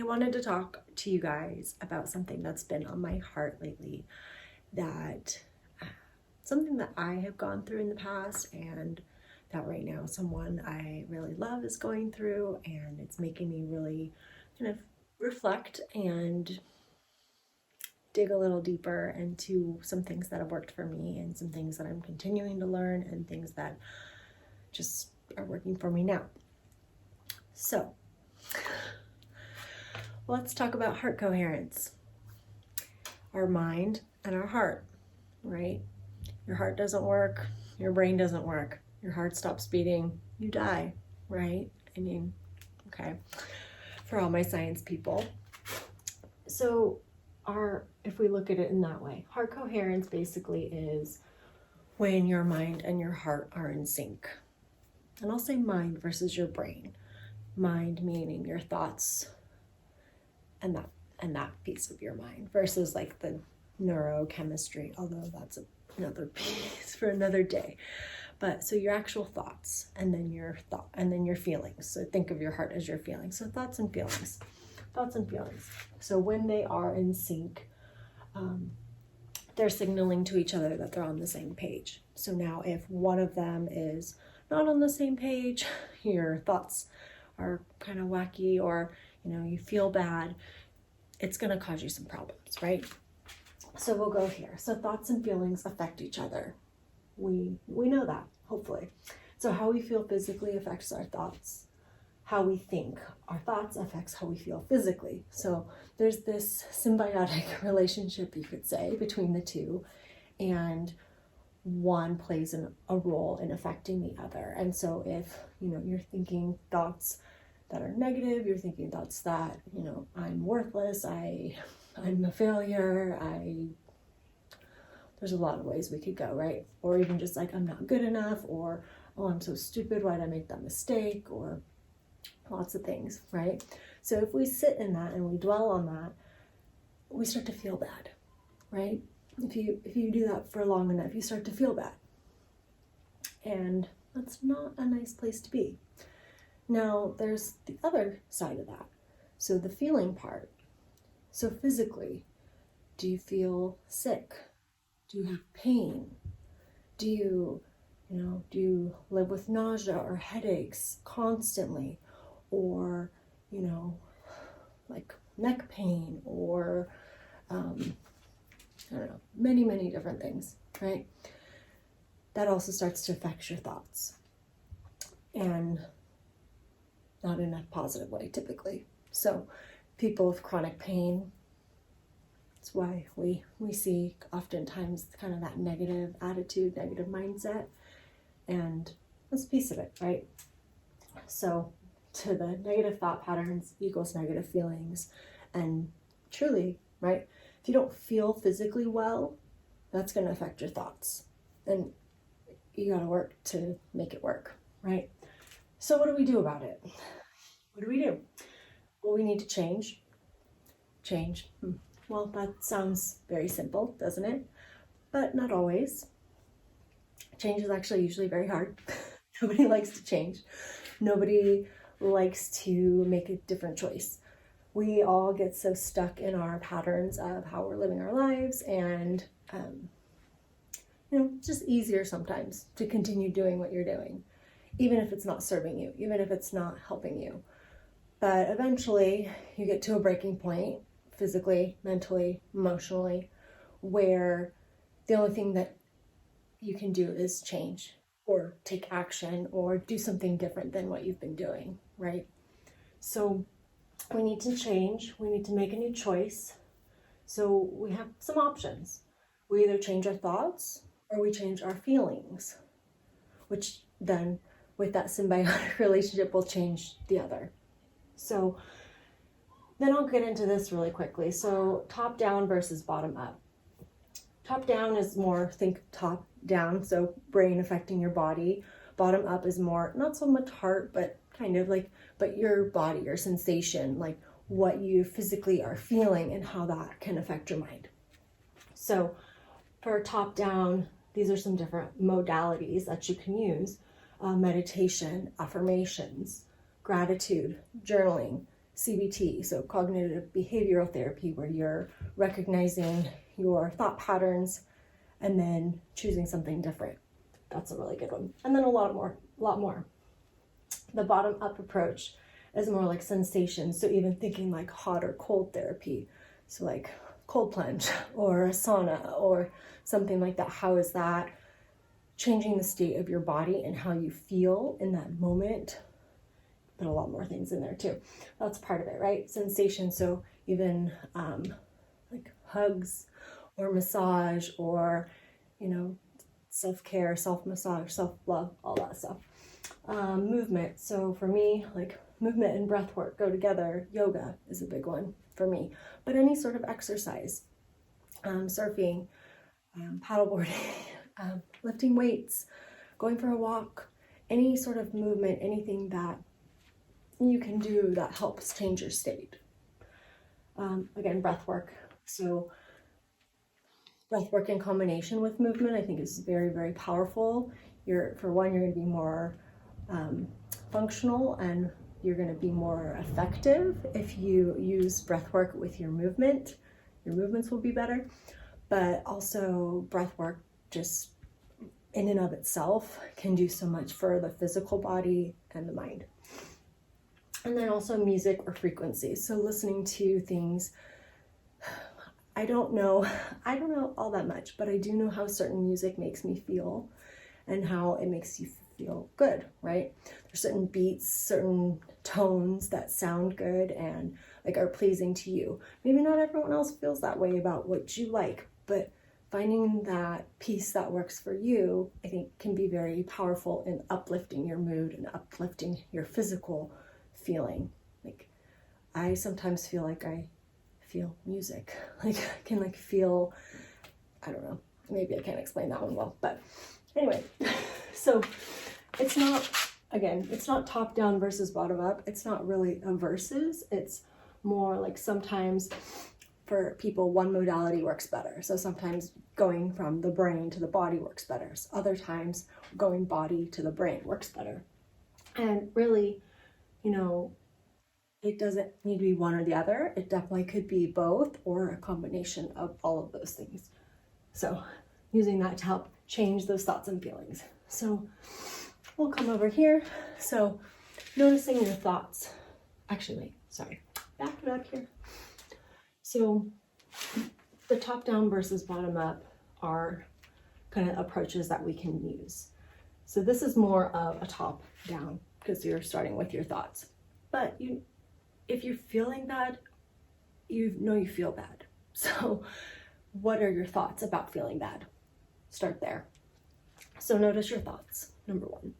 wanted to talk to you guys about something that's been on my heart lately, that something that I have gone through in the past, and that right now someone I really love is going through, and it's making me really kind of reflect and dig a little deeper into some things that have worked for me and some things that I'm continuing to learn and things that just are working for me now. So let's talk about heart coherence. Our mind and our heart, right? Your heart doesn't work, your brain doesn't work, your heart stops beating, you die, right? I mean, okay, for all my science people. So if we look at it in that way, heart coherence basically is when your mind and your heart are in sync. And I'll say mind versus your brain. Mind meaning your thoughts and that piece of your mind versus like the neurochemistry, although that's another piece for another day. But so your actual thoughts and then your feelings. So think of your heart as your feelings. So thoughts and feelings. So when they are in sync, they're signaling to each other that they're on the same page. So now if one of them is not on the same page, your thoughts are kind of wacky, or you feel bad, it's going to cause you some problems, right? So we'll go here. So thoughts and feelings affect each other. We know that, hopefully. So how we feel physically affects our thoughts. How we think, our thoughts affects how we feel physically. So there's this symbiotic relationship, you could say, between the two, and one plays a role in affecting the other. And so if you're thinking thoughts that are negative, you're thinking thoughts that I'm worthless, I'm a failure, there's a lot of ways we could go, right? Or even just like I'm not good enough, or oh, I'm so stupid, why did I make that mistake, or lots of things, right? So if we sit in that and we dwell on that, we start to feel bad, right? If you do that for long enough, you start to feel bad. And that's not a nice place to be. Now, there's the other side of that. So the feeling part. So physically, do you feel sick? Do you have pain? Do you live with nausea or headaches constantly? Or, like neck pain, or, I don't know, many, many different things, right? That also starts to affect your thoughts, and not in a positive way, typically. So people with chronic pain, that's why we see oftentimes kind of that negative attitude, negative mindset, and that's a piece of it, right? So to the negative thought patterns equals negative feelings. And truly, right, if you don't feel physically well, that's going to affect your thoughts. And you got to work to make it work, right? So what do we do about it? What do we do? Well, we need to change. Well, that sounds very simple, doesn't it? But not always. Change is actually usually very hard. Nobody likes to change. Nobody likes to make a different choice. We all get so stuck in our patterns of how we're living our lives, and it's just easier sometimes to continue doing what you're doing, even if it's not serving you, even if it's not helping you. But eventually you get to a breaking point, physically, mentally, emotionally, where the only thing that you can do is change, or take action, or do something different than what you've been doing, right? So we need to change. We need to make a new choice. So we have some options. We either change our thoughts or we change our feelings, which then with that symbiotic relationship will change the other. So then I'll get into this really quickly. So top down versus bottom up. Top down is more, think top down, so brain affecting your body. Bottom up is more, not so much heart, but kind of like, but your body, your sensation, like what you physically are feeling and how that can affect your mind. So for top down, these are some different modalities that you can use. Meditation, affirmations, gratitude, journaling, CBT, so cognitive behavioral therapy, where you're recognizing your thought patterns and then choosing something different. That's a really good one. And then a lot more. The bottom up approach is more like sensations. So even thinking like hot or cold therapy. So like cold plunge or a sauna or something like that. How is that changing the state of your body and how you feel in that moment? But a lot more things in there too. That's part of it, right? Sensation. So even like hugs or massage or, self-care, self-massage, self-love, all that stuff. Movement. So for me, like movement and breath work go together. Yoga is a big one for me. But any sort of exercise, surfing, paddleboarding, lifting weights, going for a walk, any sort of movement, anything that you can do that helps change your state. Again, breath work. So breath work in combination with movement, I think, is very, very powerful. You're going to be more functional, and you're going to be more effective if you use breath work with your movement. Your movements will be better, but also breath work just in and of itself can do so much for the physical body and the mind. And then also music or frequency. So listening to things, I don't know all that much, but I do know how certain music makes me feel and how it makes you feel good, right? There's certain beats, certain tones that sound good and like are pleasing to you. Maybe not everyone else feels that way about what you like, but finding that piece that works for you, I think, can be very powerful in uplifting your mood and uplifting your physical feeling. Like I sometimes feel like I feel music, like I can like feel, I don't know, maybe I can't explain that one well, but anyway, so it's not top down versus bottom up. It's not really a versus. It's more like sometimes for people, one modality works better. So sometimes going from the brain to the body works better. So other times going body to the brain works better. And really, it doesn't need to be one or the other. It definitely could be both or a combination of all of those things. So using that to help change those thoughts and feelings. So we'll come over here. So noticing your thoughts. Actually, wait, sorry. Back it up here. So the top down versus bottom up are kind of approaches that we can use. So this is more of a top down because you're starting with your thoughts. But if you're feeling bad, you feel bad. So what are your thoughts about feeling bad? Start there. So notice your thoughts, number one.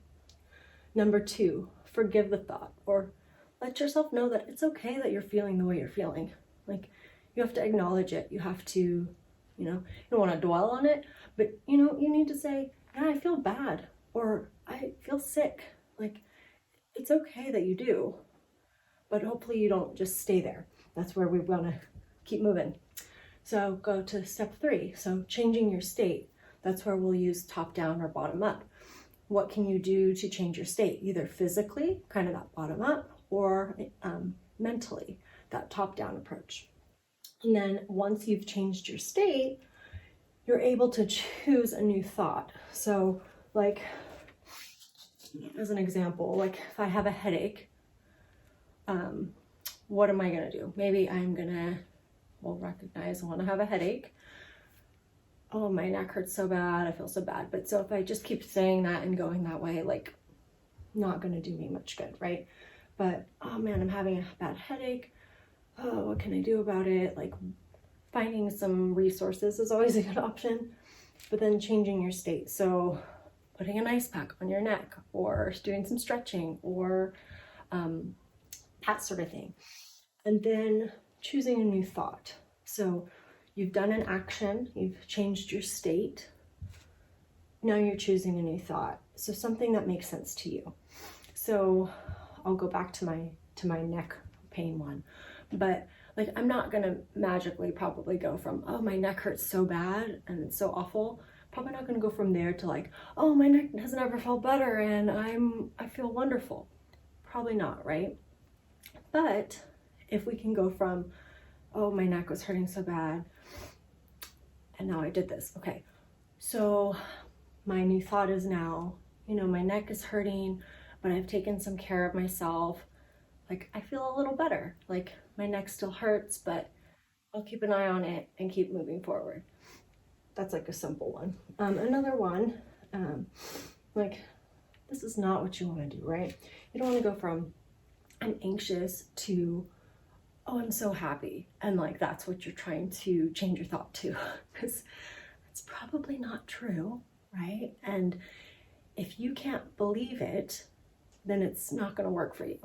Number two, forgive the thought, or let yourself know that it's okay that you're feeling the way you're feeling. Like, you have to acknowledge it. You have to, you don't want to dwell on it, but you need to say, yeah, I feel bad, or I feel sick. Like, it's okay that you do, but hopefully you don't just stay there. That's where we want to keep moving. So go to step 3. So changing your state. That's where we'll use top down or bottom up. What can you do to change your state? Either physically, kind of that bottom up, or mentally, that top down approach. And then once you've changed your state, you're able to choose a new thought. So like, as an example, like if I have a headache, what am I gonna do? Maybe I'm gonna, recognize I wanna have a headache. Oh, my neck hurts so bad, I feel so bad. But so if I just keep saying that and going that way, like, not gonna do me much good, right? But, oh man, I'm having a bad headache. Oh, what can I do about it? Like, finding some resources is always a good option, but then changing your state. So putting an ice pack on your neck, or doing some stretching, or that sort of thing. And then choosing a new thought. So you've done an action, you've changed your state. Now you're choosing a new thought. So something that makes sense to you. So I'll go back to my neck pain one. But like, I'm not gonna magically probably go from, oh, my neck hurts so bad and it's so awful. Probably not gonna go from there to like, oh, my neck has never felt better and I feel wonderful. Probably not, right? But if we can go from, oh, my neck was hurting so bad, and now I did this. Okay, so my new thought is now, my neck is hurting, but I've taken some care of myself. Like, I feel a little better. Like, my neck still hurts, but I'll keep an eye on it and keep moving forward. That's like a simple one. Another one, like, this is not what you want to do, right? You don't want to go from, I'm anxious, to, oh, I'm so happy. And like, that's what you're trying to change your thought to, because it's probably not true, right? And if you can't believe it, then it's not going to work for you.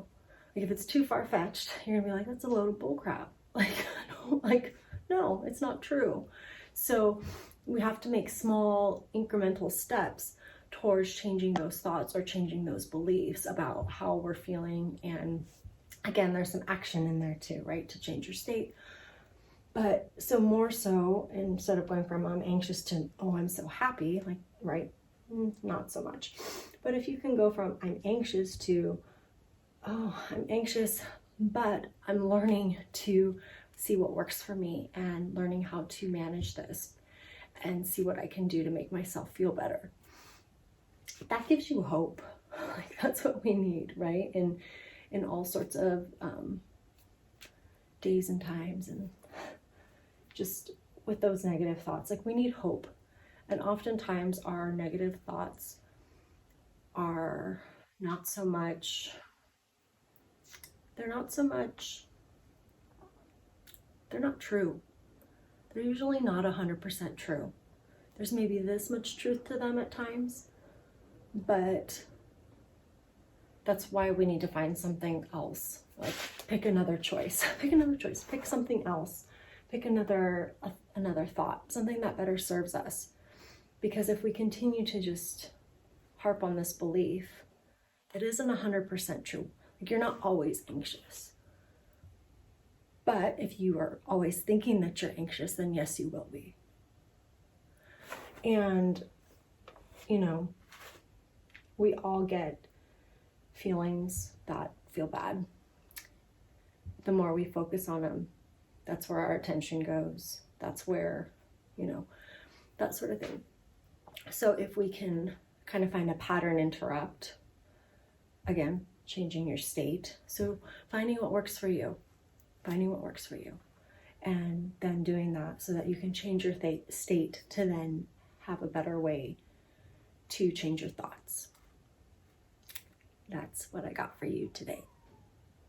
Like, if it's too far-fetched, you're gonna be like, that's a load of bullcrap. No, it's not true. So we have to make small incremental steps towards changing those thoughts or changing those beliefs about how we're feeling. And again, there's some action in there too, right? To change your state. But so more so, instead of going from I'm anxious to, oh, I'm so happy, like, right? Not so much. But if you can go from I'm anxious to, oh, I'm anxious, but I'm learning to see what works for me and learning how to manage this and see what I can do to make myself feel better. That gives you hope. Like, that's what we need, right? In all sorts of days and times, and just with those negative thoughts, like, we need hope. And oftentimes our negative thoughts are they're not true. They're usually not 100% true. There's maybe this much truth to them at times, but that's why we need to find something else. Like, pick another choice, pick something else, pick another thought, something that better serves us. Because if we continue to just harp on this belief, it isn't 100% true. Like, you're not always anxious. But if you are always thinking that you're anxious, then yes, you will be. And, we all get feelings that feel bad. The more we focus on them, that's where our attention goes. That's where, that sort of thing. So if we can kind of find a pattern interrupt, again, changing your state. So finding what works for you, and then doing that so that you can change your state to then have a better way to change your thoughts. That's what I got for you today.